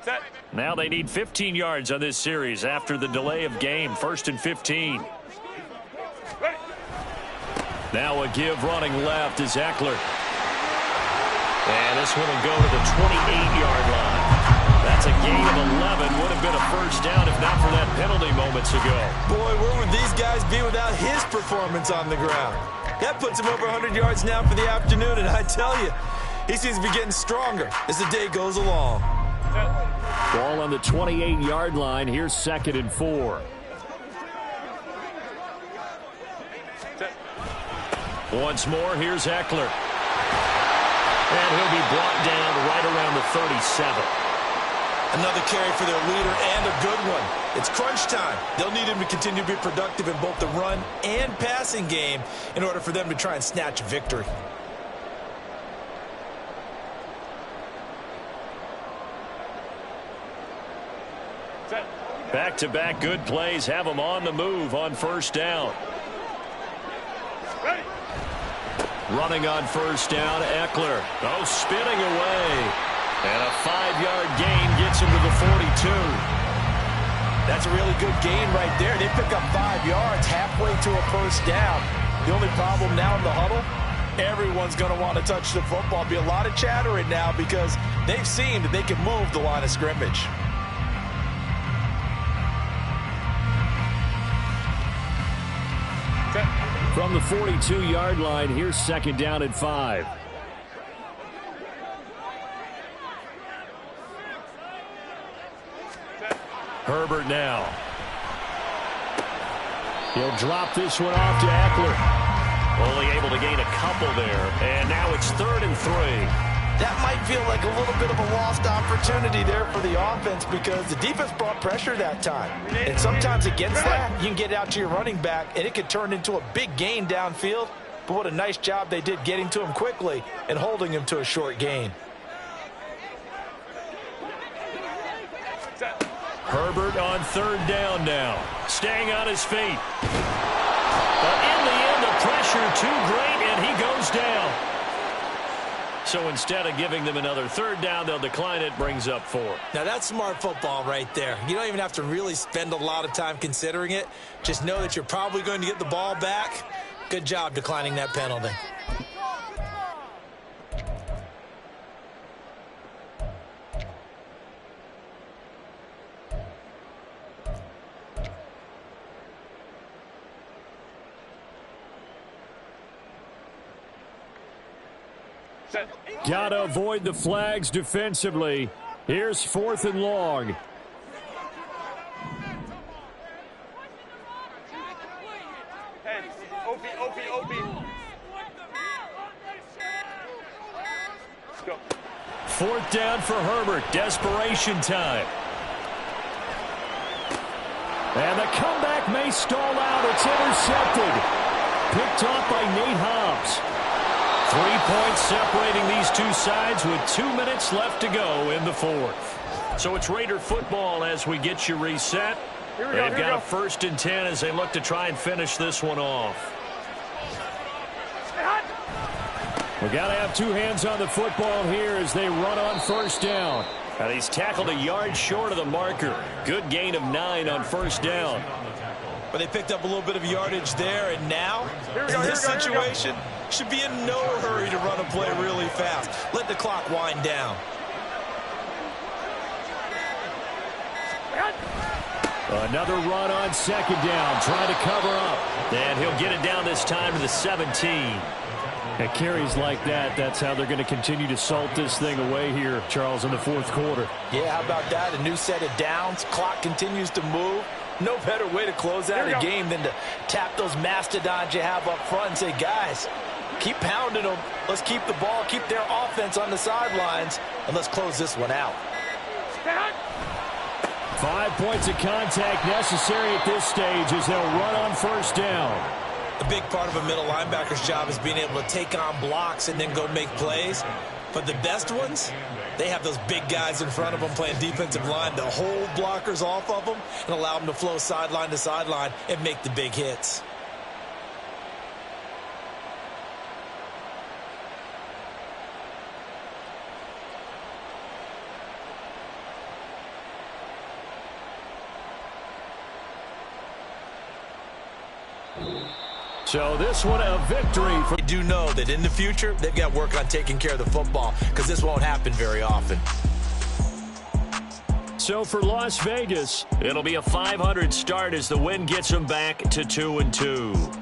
Set. Now they need 15 yards on this series after the delay of game. 1st and 15. Ready. Now a give running left is Eckler. And this one will go to the 28-yard line. That's a gain of 11. Would have been a first down if not for that penalty moments ago. Boy, where would these guys be without his performance on the ground? That puts him over 100 yards now for the afternoon, and I tell you, he seems to be getting stronger as the day goes along. Ball on the 28-yard line. Here's 2nd and 4. Once more, here's Eckler. And he'll be brought down right around the 37. Another carry for their leader and a good one. It's crunch time. They'll need him to continue to be productive in both the run and passing game in order for them to try and snatch a victory. Back-to-back good plays have them on the move on first down. Ready. Running on first down, Eckler. Oh, spinning away. And a 5-yard gain gets him to the 42. That's a really good gain right there. They pick up 5 yards halfway to a first down. The only problem now in the huddle, everyone's going to want to touch the football. Be a lot of chattering now because they've seen that they can move the line of scrimmage. From the 42-yard line, here's 2nd down and 5. Herbert now. He'll drop this one off to Eckler. Only able to gain a couple there. And now it's 3rd and 3. That might feel like a little bit of a lost opportunity there for the offense because the defense brought pressure that time. And sometimes against that, you can get out to your running back, and it could turn into a big gain downfield. But what a nice job they did getting to him quickly and holding him to a short gain. Herbert on 3rd down now. Staying on his feet. But in the end, the pressure too great, and he goes down. So instead of giving them another 3rd down, they'll decline it, brings up 4. Now that's smart football right there. You don't even have to really spend a lot of time considering it. Just know that you're probably going to get the ball back. Good job declining that penalty. Got to avoid the flags defensively. Here's 4th and long. Hey, OP. Let's go. 4th down for Herbert. Desperation time. And the comeback may stall out. It's intercepted. Picked off by Nate Hobbs. 3 points separating these two sides with 2 minutes left to go in the 4th. So it's Raider football as we get you reset. They've got a 1st and 10 as they look to try and finish this one off. We got to have 2 hands on the football here as they run on 1st down. And he's tackled a yard short of the marker. Good gain of 9 on 1st down. But they picked up a little bit of yardage there, and now, in this situation, should be in no hurry to run a play really fast. Let the clock wind down. Another run on 2nd down, trying to cover up. And he'll get it down this time to the 17. At carries like that, that's how they're going to continue to salt this thing away here, Charles, in the 4th quarter. Yeah, how about that? A new set of downs. Clock continues to move. No better way to close out a game than to tap those mastodons you have up front and say, guys, keep pounding them. Let's keep the ball, keep their offense on the sidelines, and let's close this one out. 5 points of contact necessary at this stage as they'll run on 1st down. A big part of a middle linebacker's job is being able to take on blocks and then go make plays. But the best ones, they have those big guys in front of them playing defensive line to hold blockers off of them and allow them to flow sideline to sideline and make the big hits. So this one a victory. They do know that in the future, they've got to work on taking care of the football because this won't happen very often. So for Las Vegas, it'll be a 500 start as the win gets them back to 2-2.